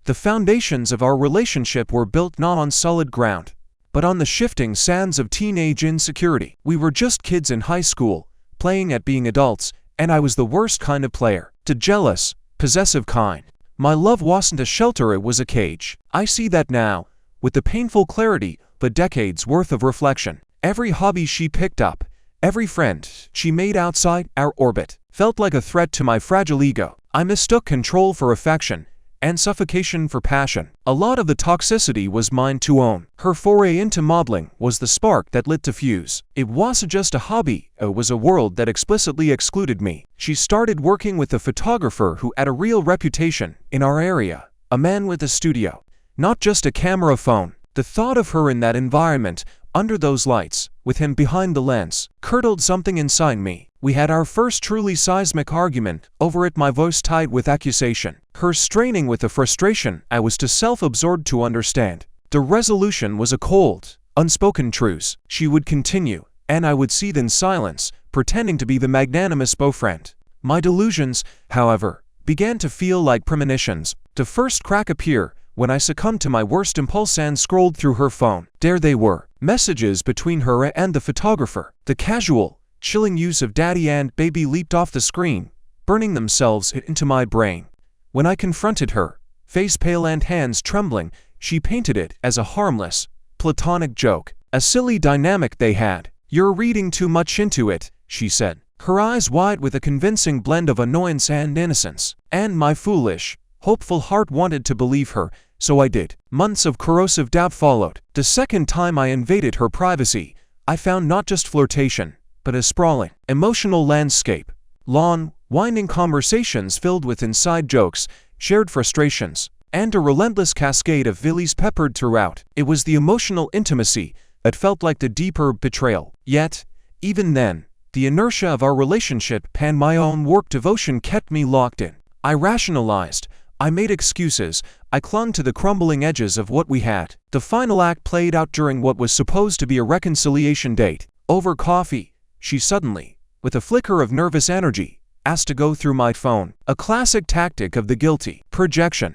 The foundations of our relationship were built not on solid ground, but on the shifting sands of teenage insecurity. We were just kids in high school, playing at being adults, and I was the worst kind of player. The jealous, possessive kind. My love wasn't a shelter, it was a cage. I see that now, with the painful clarity of a decade's worth of reflection. Every hobby she picked up, every friend she made outside our orbit, felt like a threat to my fragile ego. I mistook control for affection, and suffocation for passion. A lot of the toxicity was mine to own. Her foray into modeling was the spark that lit the fuse. It wasn't just a hobby, it was a world that explicitly excluded me. She started working with a photographer who had a real reputation in our area, a man with a studio, not just a camera phone. The thought of her in that environment, under those lights, with him behind the lens, curdled something inside me. We had our first truly seismic argument over it, my voice tight with accusation, her straining with the frustration I was too self-absorbed to understand. The resolution was a cold, unspoken truce. She would continue, and I would seethe in silence, pretending to be the magnanimous boyfriend. My delusions, however, began to feel like premonitions. The first crack appeared when I succumbed to my worst impulse and scrolled through her phone. There they were, messages between her and the photographer. The casual, chilling use of daddy and baby leaped off the screen, burning themselves into my brain. When I confronted her, face pale and hands trembling, she painted it as a harmless, platonic joke. A silly dynamic they had. "You're reading too much into it," she said, her eyes wide with a convincing blend of annoyance and innocence. And my foolish, hopeful heart wanted to believe her, so I did. Months of corrosive doubt followed. The second time I invaded her privacy, I found not just flirtation, but a sprawling, emotional landscape. Long, winding conversations filled with inside jokes, shared frustrations, and a relentless cascade of villies peppered throughout. It was the emotional intimacy that felt like the deeper betrayal. Yet, even then, the inertia of our relationship and my own work devotion kept me locked in. I rationalized, I made excuses, I clung to the crumbling edges of what we had. The final act played out during what was supposed to be a reconciliation date. Over coffee, she suddenly, with a flicker of nervous energy, asked to go through my phone. A classic tactic of the guilty projection.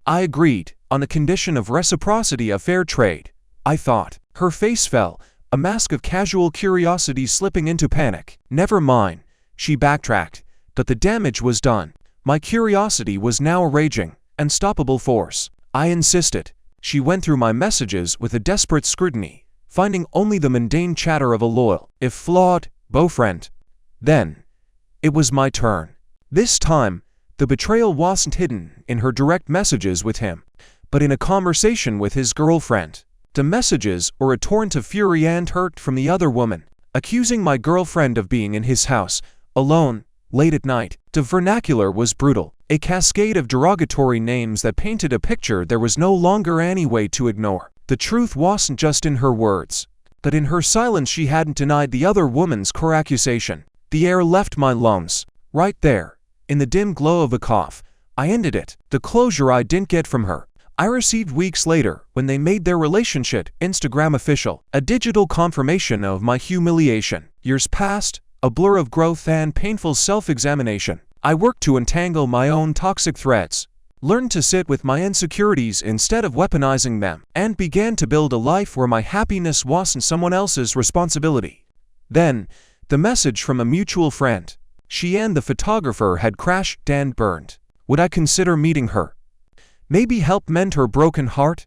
I agreed, on the condition of reciprocity of fair trade. I thought. Her face fell, a mask of casual curiosity slipping into panic. Never mind, she backtracked, but the damage was done. My curiosity was now a raging, unstoppable force. I insisted. She went through my messages with a desperate scrutiny, finding only the mundane chatter of a loyal, if flawed, boyfriend. Then, it was my turn. This time, the betrayal wasn't hidden in her direct messages with him, but in a conversation with his girlfriend. The messages were a torrent of fury and hurt from the other woman, accusing my girlfriend of being in his house, alone, late at night. The vernacular was brutal, a cascade of derogatory names that painted a picture there was no longer any way to ignore. The truth wasn't just in her words, but in her silence. She hadn't denied the other woman's core accusation. The air left my lungs. Right there, in the dim glow of a cough, I ended it. The closure I didn't get from her, I received weeks later when they made their relationship Instagram official, a digital confirmation of my humiliation. Years passed, a blur of growth and painful self-examination. I worked to untangle my own toxic threads, learned to sit with my insecurities instead of weaponizing them, and began to build a life where my happiness wasn't someone else's responsibility. Then, the message from a mutual friend. She and the photographer had crashed and burned. Would I consider meeting her? Maybe help mend her broken heart?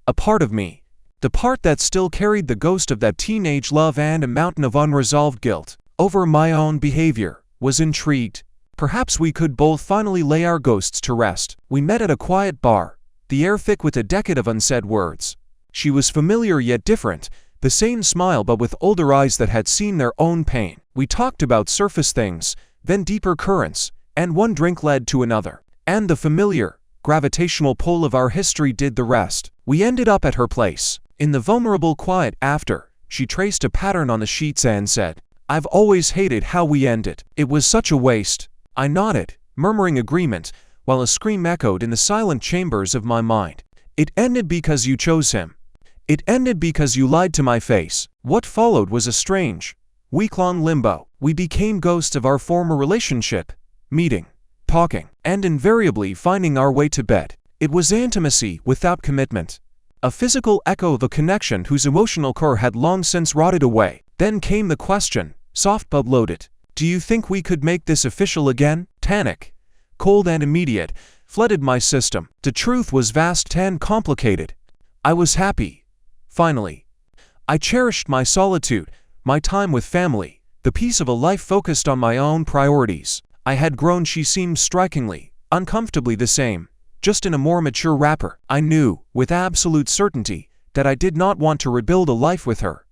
A part of me, the part that still carried the ghost of that teenage love and a mountain of unresolved guilt over my own behavior, was intrigued. Perhaps we could both finally lay our ghosts to rest. We met at a quiet bar, the air thick with a decade of unsaid words. She was familiar yet different, the same smile but with older eyes that had seen their own pain. We talked about surface things, then deeper currents, and one drink led to another. And the familiar, gravitational pull of our history did the rest. We ended up at her place. In the vulnerable quiet after, she traced a pattern on the sheets and said, "I've always hated how we ended. It was such a waste." I nodded, murmuring agreement, while a scream echoed in the silent chambers of my mind. "It ended because you chose him. It ended because you lied to my face." What followed was a strange, week-long limbo. We became ghosts of our former relationship, meeting, talking, and invariably finding our way to bed. It was intimacy without commitment. A physical echo of a connection whose emotional core had long since rotted away. Then came the question, soft but loaded. Do you think we could make this official again? Panic, cold and immediate, flooded my system. The truth was vast and complicated. I was happy. Finally. I cherished my solitude, my time with family, the peace of a life focused on my own priorities. I had grown. She seemed strikingly, uncomfortably the same, just in a more mature wrapper. I knew, with absolute certainty, that I did not want to rebuild a life with her.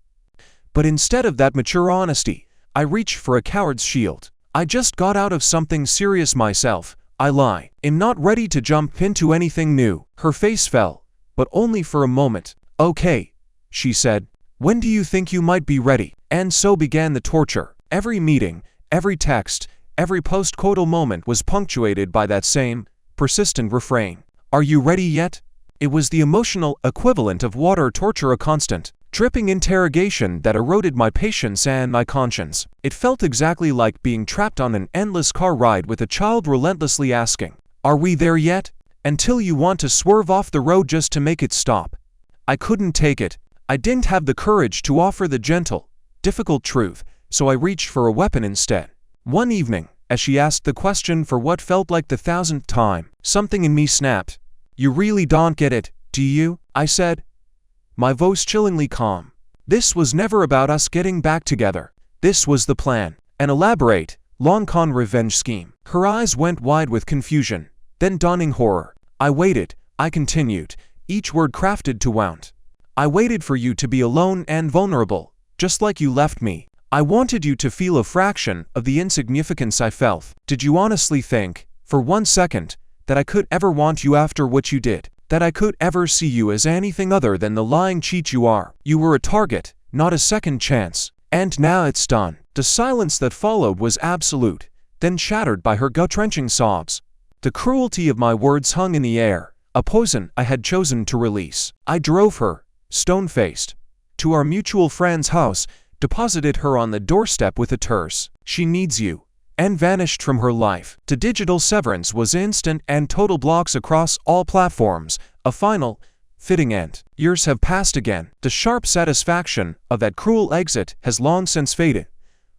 But instead of that mature honesty, I reached for a coward's shield. I just got out of something serious myself, I lie. I'm not ready to jump into anything new. Her face fell, but only for a moment. Okay, she said. When do you think you might be ready? And so began the torture. Every meeting, every text, every post-coital moment was punctuated by that same, persistent refrain. Are you ready yet? It was the emotional equivalent of water torture, a constant, dripping interrogation that eroded my patience and my conscience. It felt exactly like being trapped on an endless car ride with a child relentlessly asking, "Are we there yet?" until you want to swerve off the road just to make it stop. I couldn't take it. I didn't have the courage to offer the gentle, difficult truth, so I reached for a weapon instead. One evening, as she asked the question for what felt like the 1000th time, something in me snapped. You really don't get it, do you? I said, my voice chillingly calm. This was never about us getting back together. This was the plan. An elaborate, long-con revenge scheme. Her eyes went wide with confusion, then dawning horror. I waited, I continued, each word crafted to wound. I waited for you to be alone and vulnerable, just like you left me. I wanted you to feel a fraction of the insignificance I felt. Did you honestly think, for 1 second, that I could ever want you after what you did? That I could ever see you as anything other than the lying cheat you are? You were a target, not a second chance. And now it's done. The silence that followed was absolute, then shattered by her gut-wrenching sobs. The cruelty of my words hung in the air, a poison I had chosen to release. I drove her, stone-faced, to our mutual friend's house, deposited her on the doorstep with a terse, "She needs you," and vanished from her life. The digital severance was instant and total, blocks across all platforms, a final, fitting end. Years have passed again. The sharp satisfaction of that cruel exit has long since faded,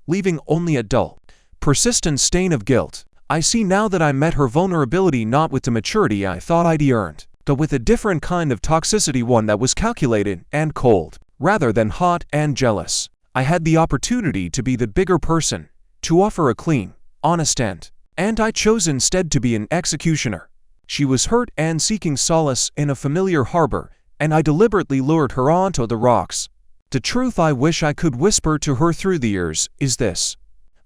leaving only a dull, persistent stain of guilt. I see now that I met her vulnerability not with the maturity I thought I'd earned, but with a different kind of toxicity, one that was calculated and cold, rather than hot and jealous. I had the opportunity to be the bigger person, to offer a clean, honest end, and I chose instead to be an executioner. She was hurt and seeking solace in a familiar harbor, and I deliberately lured her onto the rocks. The truth I wish I could whisper to her through the years is this: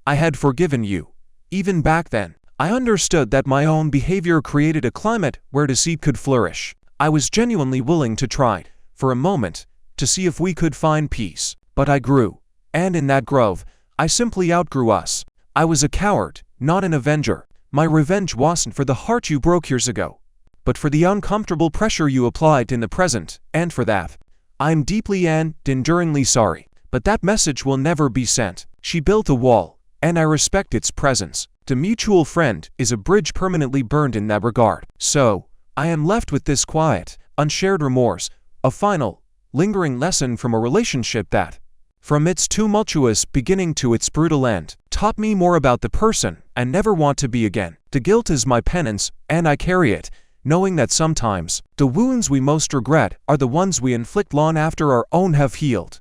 I had forgiven you. Even back then, I understood that my own behavior created a climate where deceit could flourish. I was genuinely willing to try, for a moment, to see if we could find peace. But I grew, and in that growth, I simply outgrew us. I was a coward, not an avenger. My revenge wasn't for the heart you broke years ago, but for the uncomfortable pressure you applied in the present, and for that, I'm deeply and enduringly sorry. But that message will never be sent. She built a wall, and I respect its presence. The mutual friend is a bridge permanently burned in that regard. So, I am left with this quiet, unshared remorse, a final, lingering lesson from a relationship that, from its tumultuous beginning to its brutal end, taught me more about the person I never want to be again. The guilt is my penance, and I carry it, knowing that sometimes, the wounds we most regret are the ones we inflict long after our own have healed.